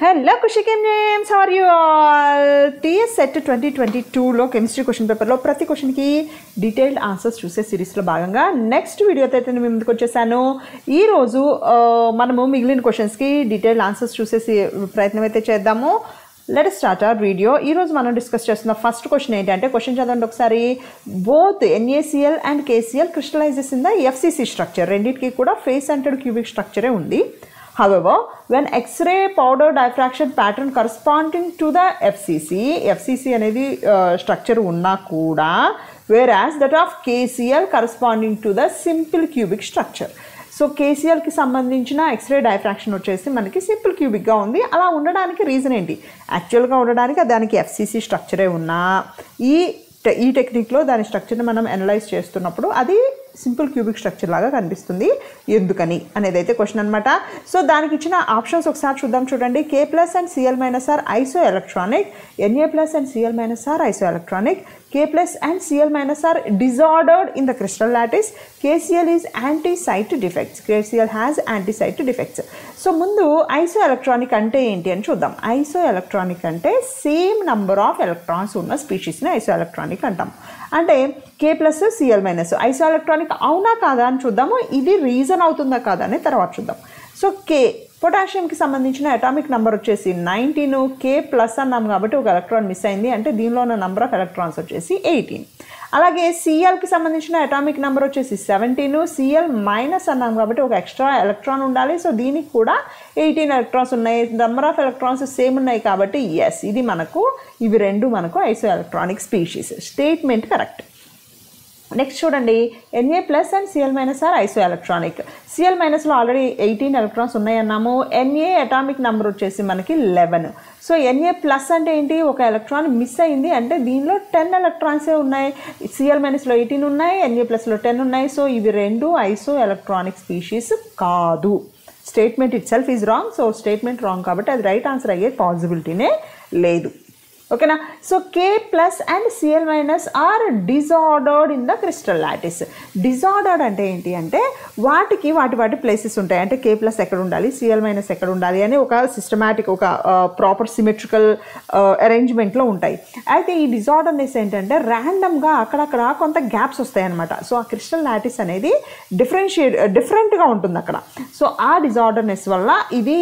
Hello Kushiki names, how are you all? TS Set 2022 లో chemistry question పేపర్లో ప్రతి క్వశ్చన్కి డీటెయిల్డ్ ఆన్సర్స్ చూసే సిరీస్లో భాగంగా నెక్స్ట్ వీడియోతో అయితే నేను ముందుకు వచ్చేసాను. ఈరోజు మనము మిగిలిన క్వశ్చన్స్కి డీటెయిల్డ్ ఆన్సర్స్ చూసే ప్రయత్నం అయితే చేద్దాము. Let us start our video. ఈరోజు మనం డిస్కస్ చేస్తున్న ఫస్ట్ క్వశ్చన్ ఏంటంటే, క్వశ్చన్ చదవండి ఒకసారి. Both NaCl and KCl crystallizes in the FCC structure. రెండింటికి కూడా ఫేస్ సెంటర్డ్ క్యూబిక్ స్ట్రక్చరే ఉంది. However, when X-ray powder diffraction pattern corresponding to the FCC అనేది స్ట్రక్చర్ ఉన్నా కూడా, whereas that of KCl corresponding to the simple cubic structure. So KClకి సంబంధించిన x ray diffraction వచ్చేసి మనకి సింపుల్ క్యూబిక్గా ఉంది. అలా ఉండడానికి రీజన్ ఏంటి? యాక్చువల్గా ఉండడానికి దానికి FCC స్ట్రక్చరే ఉన్నా ఈ టెక్నిక్లో దాని స్ట్రక్చర్ని మనం అనలైజ్ చేస్తున్నప్పుడు అది సింపుల్ క్యూబిక్ స్ట్రక్చర్ లాగా కనిపిస్తుంది. ఎందుకని అనేది అయితే క్వశ్చన్ అనమాట. సో దానికి ఇచ్చిన ఆప్షన్స్ ఒకసారి చూడండి. K+ and Cl- are isoelectronic, Na+ and Cl- are isoelectronic, K+ and Cl- are disordered in the crystal lattice, KCl is anti-site defects. KCl has anti-site defects. So ముందు ఐసోఎలక్ట్రానిక్ అంటే ఏంటి అని చూద్దాం. ఐసోఎలక్ట్రానిక్ అంటే సేమ్ నంబర్ ఆఫ్ ఎలక్ట్రాన్స్ ఉన్న స్పీషీస్ని ఐసోఎలక్ట్రానిక్ అంటాం. అంటే K+ Cl-, ఐసోఎలక్ట్రానిక్ అవునా కాదా అని చూద్దాము. ఇది రీజన్ అవుతుందా కాదా అని తర్వాత చూద్దాం. సో పొటాషియంకి సంబంధించిన అటామిక్ నెంబర్ వచ్చేసి 19, K+ అన్నాం కాబట్టి ఒక ఎలక్ట్రాన్ మిస్ అయింది, అంటే దీనిలో ఉన్న నెంబర్ ఆఫ్ ఎలక్ట్రాన్స్ వచ్చేసి 18. అలాగే Clకి సంబంధించిన అటామిక్ నెంబర్ వచ్చేసి 17, Cl- అన్నాం కాబట్టి ఒక ఎక్స్ట్రా ఎలక్ట్రాన్ ఉండాలి. సో దీనికి కూడా 18 ఎలక్ట్రాన్స్ ఉన్నాయి. నెంబర్ ఆఫ్ ఎలక్ట్రాన్స్ సేమ్ ఉన్నాయి కాబట్టి ఇవి రెండు మనకు isoelectronic species. Statement correct. Next చూడండి, Na+ and Cl- are isoelectronic. Cl- already 18 electrons ఉన్నాయన్నాము. Na అటామిక్ నెంబర్ వచ్చేసి మనకి 11. సో Na+ అంటే ఏంటి? ఒక ఎలక్ట్రాన్ మిస్ అయింది, అంటే దీనిలో 10 ఎలక్ట్రాన్సే ఉన్నాయి. Cl- 18 ఉన్నాయి, Na+లో 10 ఉన్నాయి. సో ఇవి రెండు ఐసో ఎలక్ట్రానిక్ స్పీషీస్ కాదు. Statement it self is wrong. So statement wrong కాబట్టి అది రైట్ ఆన్సర్ అయ్యే పాసిబిలిటీనే లేదు. ఓకేనా? So K+ and Cl- are disordered in the crystal lattice. Disordered అంటే ఏంటి అంటే వాటి ప్లేసెస్ ఉంటాయి. అంటే K+ ఎక్కడ ఉండాలి, Cl- ఎక్కడ ఉండాలి అని ఒక సిస్టమాటిక్, ఒక ప్రాపర్ సిమెట్రికల్ అరేంజ్మెంట్లో ఉంటాయి. అయితే ఈ డిజార్డర్నెస్ ఏంటంటే ర్యాండమ్గా అక్కడక్కడ కొంత గ్యాప్స్ వస్తాయి అనమాట. సో ఆ క్రిస్టల్ లాటిస్ అనేది డిఫరెంట్గా ఉంటుంది అక్కడ. సో ఆ డిజార్డర్నెస్ వల్ల ఇది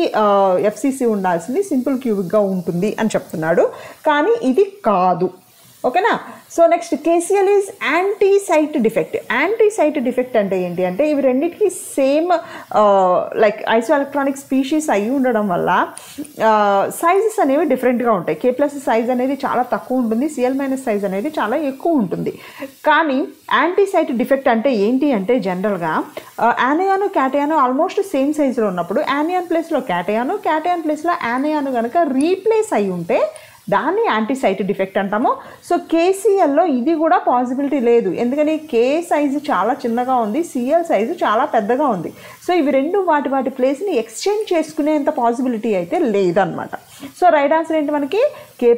FCC ఉండాల్సింది సింపుల్ క్యూబిక్గా ఉంటుంది అని చెప్తున్నాడు, కానీ ఇది కాదు. ఓకేనా? So next, KCl is anti-site defect. Anti-site defect అంటే ఏంటి అంటే, ఇవి రెండింటికి సేమ్ లైక్ ఐసో ఎలక్ట్రానిక్ స్పీషీస్ అయి ఉండడం వల్ల సైజెస్ అనేవి డిఫరెంట్గా ఉంటాయి. K+ సైజ్ అనేది చాలా తక్కువ ఉంటుంది, Cl- సైజ్ అనేది చాలా ఎక్కువ ఉంటుంది. కానీ యాంటీ-సైట్ డిఫెక్ట్ అంటే ఏంటి అంటే, జనరల్గా యానయాను క్యాటయాను ఆల్మోస్ట్ సేమ్ సైజులో ఉన్నప్పుడు యానయాన్ ప్లేస్లో క్యాటయాను ప్లేస్లో యానయాను కనుక రీప్లేస్ అయి ఉంటే దాన్ని యాంటీసైట్ డిఫెక్ట్ అంటాము. సో KClలో ఇది కూడా పాసిబిలిటీ లేదు. ఎందుకని? K సైజు చాలా చిన్నగా ఉంది, Cl సైజు చాలా పెద్దగా ఉంది. సో ఇవి రెండు వాటి ప్లేస్ని ఎక్స్చేంజ్ చేసుకునేంత పాసిబిలిటీ అయితే లేదనమాట. సో రైట్ ఆన్సర్ ఏంటి మనకి? K+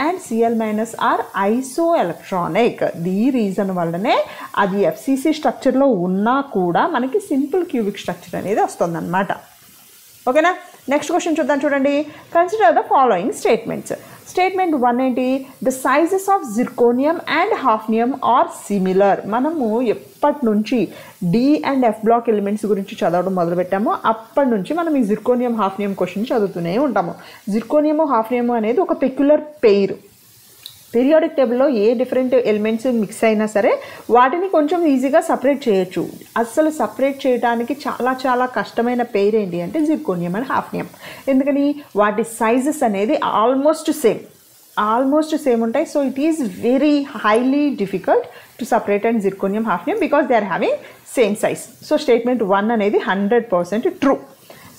and Cl- are isoelectronic. ఈ రీజన్ వల్లనే అది FCC స్ట్రక్చర్లో ఉన్నా కూడా మనకి సింపుల్ క్యూబిక్ స్ట్రక్చర్ అనేది వస్తుందన్నమాట. ఓకేనా? నెక్స్ట్ క్వశ్చన్ చూడండి. Consider the following statements. Statement 1 ఏంటి? The sizes of zirconium and hafnium are similar. మనము ఎప్పటి నుంచి D and F block elements గురించి చదవడం మొదలుపెట్టామో అప్పటి నుంచి మనం ఈ జిర్కోనియం హాఫ్నియం క్వశ్చన్ చదువుతూనే ఉంటాము. జిర్కోనియము హాఫ్నియము అనేది ఒక పెక్యులర్ పెయిర్. పీరియాడిక్ టేబుల్లో ఏ డిఫరెంట్ ఎలిమెంట్స్ మిక్స్ అయినా సరే వాటిని కొంచెం ఈజీగా సపరేట్ చేయొచ్చు. అస్సలు సపరేట్ చేయడానికి చాలా కష్టమైన పెయిర్ ఏంటి అంటే జిర్కోనియం అండ్ హాఫ్నియం. ఎందుకని? వాటి సైజెస్ అనేది ఆల్మోస్ట్ సేమ్ ఉంటాయి. So it is very highly difficult to separate and zirconium hafnium because they are having same size. So statement 1 అనేది 100% ట్రూ.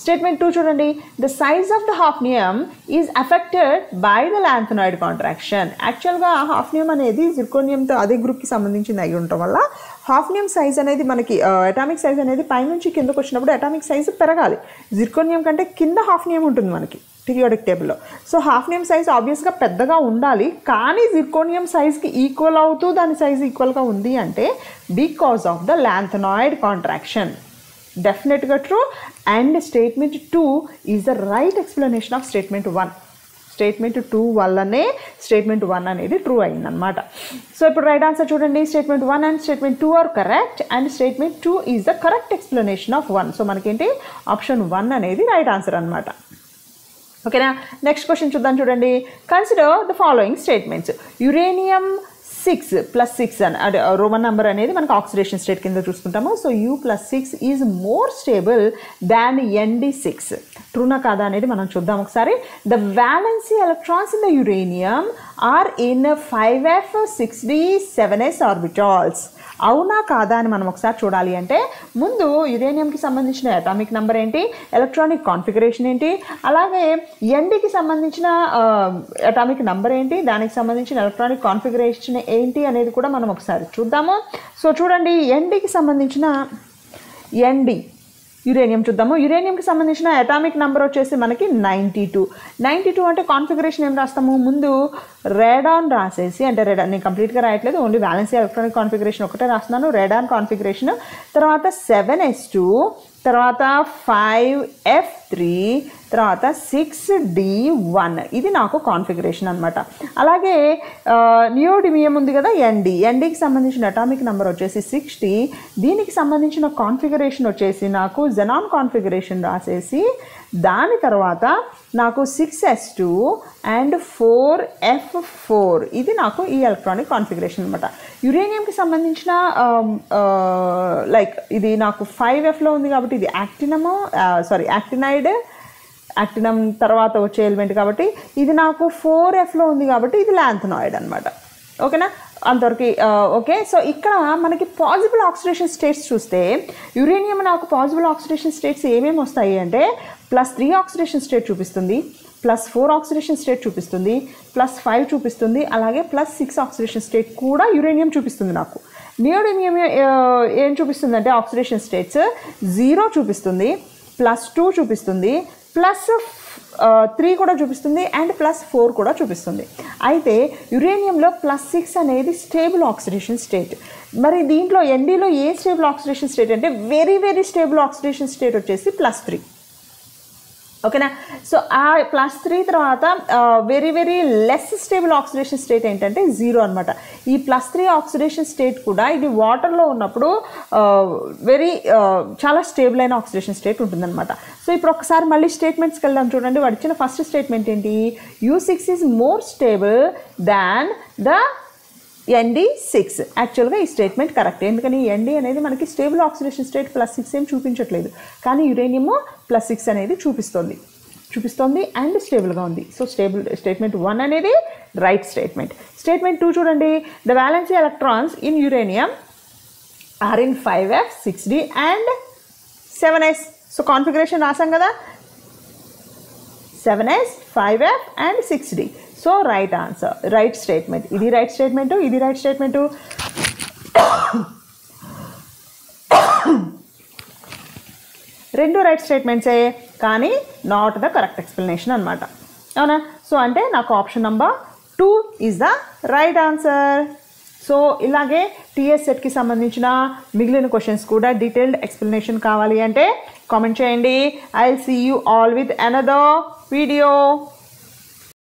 స్టేట్మెంట్ 2 చూడండి. The size of the hafnium is affected by the lanthanoid contraction. Actually hafnium అనేది జిర్కోనియంతో అదే గ్రూప్కి సంబంధించింది అయి ఉండటం వల్ల హాఫ్నియం సైజ్ అనేది మనకి అటామిక్ సైజ్ అనేది పైనుంచి కిందకు వచ్చినప్పుడు అటామిక్ సైజ్ పెరగాలి. జిర్కోనియం కంటే కింద హాఫ్నియం ఉంటుంది మనకి పీరియాడిక్ టేబుల్లో. సో హాఫ్నియం సైజ్ ఆబ్వియస్గా పెద్దగా ఉండాలి, కానీ జిర్కోనియం సైజ్కి ఈక్వల్ అవుతూ దాని సైజ్ ఈక్వల్గా ఉంది అంటే because of the lanthanoid contraction. డెఫినెట్గా true. And statement 2 is the right explanation of statement 1. Statement 2 వల్లనే స్టేట్మెంట్ 1 అనేది ట్రూ అయిందనమాట. సో ఇప్పుడు రైట్ ఆన్సర్ చూడండి, statement 1 and statement 2 are correct and statement 2 is the correct explanation of 1. So మనకేంటి option 1 అనేది right answer అనమాట. ఓకేనా, next question చూద్దాం. చూడండి, consider the following statements. Uranium 6 + 6 అని అదే రోమన్ నెంబర్ అనేది మనకు ఆక్సిడేషన్ స్టేట్ కింద చూసుకుంటాము. So U+6 is more stable than Nd6. ట్రూనా కాదా అనేది మనం చూద్దాం ఒకసారి. The valency electrons in the uranium are in 5f6d7s orbitals. అవునా కాదా అని మనం ఒకసారి చూడాలి అంటే ముందు యురేనియంకి సంబంధించిన అటామిక్ నెంబర్ ఏంటి, ఎలక్ట్రానిక్ కాన్ఫిగరేషన్ ఏంటి, అలాగే ఎన్డీకి సంబంధించిన అటామిక్ నెంబర్ ఏంటి, దానికి సంబంధించిన ఎలక్ట్రానిక్ కాన్ఫిగరేషన్ ఏంటి అనేది కూడా మనం ఒకసారి చూద్దాము. సో చూడండి, ఎన్డీకి సంబంధించిన యురేనియం చూద్దాము. యురేనియంకి సంబంధించిన అటామిక్ నెంబర్ వచ్చేసి మనకి 92 అంటే కాన్ఫిగరేషన్ ఏం రాస్తాము, ముందు రేడాన్ రాసేసి, అంటే రేడాన్ నేను కంప్లీట్గా రాయట్లేదు, ఓన్లీ వ్యాలెన్సీ ఎలక్ట్రానిక్ కాన్ఫిగరేషన్ ఒకటే రాస్తున్నాను. రేడాన్ కాన్ఫిగరేషన్, తర్వాత 7s2, తర్వాత 5f3, తర్వాత 6d1. ఇది నాకు కాన్ఫిగరేషన్ అనమాట. అలాగే నియోడిమియం ఉంది కదా, ఎన్డీకి సంబంధించిన అటామిక్ నెంబర్ వచ్చేసి 60. దీనికి సంబంధించిన కాన్ఫిగరేషన్ వచ్చేసి నాకు జెనాన్ కాన్ఫిగరేషన్ రాసేసి దాని తర్వాత నాకు 6s2 అండ్ 4f4. ఇది నాకు ఈ ఎలక్ట్రానిక్ కాన్ఫిగరేషన్ అనమాట. యురేనియంకి సంబంధించిన లైక్ ఇది నాకు 5fలో ఉంది కాబట్టి ఇది యాక్టినమ్ తర్వాత వచ్చే ఎలిమెంట్ కాబట్టి ఇది నాకు 4fలో ఉంది కాబట్టి ఇది లాంథనాయిడ్ అనమాట. ఓకేనా, అంతవరకు ఓకే. సో ఇక్కడ మనకి పాజిబుల్ ఆక్సిడేషన్ స్టేట్స్ చూస్తే యురేనియం నాకు పాజిబుల్ ఆక్సిడేషన్ స్టేట్స్ ఏమేమి వస్తాయి అంటే +3 ఆక్సిడేషన్ స్టేట్ చూపిస్తుంది, +4 ఆక్సిడేషన్ స్టేట్ చూపిస్తుంది, +5 చూపిస్తుంది, అలాగే +6 ఆక్సిడేషన్ స్టేట్ కూడా యురేనియం చూపిస్తుంది నాకు. నియోడిమియం ఏం చూపిస్తుంది అంటే ఆక్సిడేషన్ స్టేట్స్ 0 చూపిస్తుంది, +2 చూపిస్తుంది, +3 కూడా చూపిస్తుంది అండ్ +4 కూడా చూపిస్తుంది. అయితే యురేనియంలో +6 అనేది స్టేబుల్ ఆక్సిడేషన్ స్టేట్. మరి దీంట్లో ఎన్డీలో ఏ స్టేబుల్ ఆక్సిడేషన్ స్టేట్ అంటే very very stable oxidation state వచ్చేసి +3. ఓకేనా, సో ఆ +3 తర్వాత very very less stable oxidation state ఏంటంటే 0 అనమాట. ఈ +3 ఆక్సిడేషన్ స్టేట్ కూడా ఇది వాటర్లో ఉన్నప్పుడు చాలా స్టేబుల్ అయిన ఆక్సిడేషన్ స్టేట్ ఉంటుందన్నమాట. సో ఇప్పుడు ఒకసారి మళ్ళీ స్టేట్మెంట్స్కి వెళ్దాం. చూడండి, వాడు ఇచ్చిన ఫస్ట్ స్టేట్మెంట్ ఏంటి, U6 is more stable than the Nd6. యాక్చువల్గా ఈ స్టేట్మెంట్ కరెక్ట్. ఎందుకని Nd అనేది మనకి స్టేబుల్ ఆక్సిడేషన్ స్టేట్ +6 ఏం చూపించట్లేదు, కానీ యురేనియము +6 అనేది చూపిస్తోంది అండ్ స్టేబుల్గా ఉంది. సో స్టేట్మెంట్ 1 అనేది రైట్ స్టేట్మెంట్. స్టేట్మెంట్ 2 చూడండి, the valency electrons in uranium are in 5f 6d and 7s. So configuration రాసాం కదా, 7s 5f and 6d. So right answer, right statement. ఇది రైట్ స్టేట్మెంటు, ఇది రైట్ స్టేట్మెంటు. రెండు right స్టేట్మెంట్సే, కానీ not the correct explanation అనమాట. అవునా, so అంటే నాకు option number 2 is the right answer. So ఇలాగే టీఎస్ సెట్కి సంబంధించిన మిగిలిన క్వశ్చన్స్ కూడా డీటెయిల్డ్ ఎక్స్ప్లెనేషన్ కావాలి అంటే కామెంట్ చేయండి. I will see you all with another video.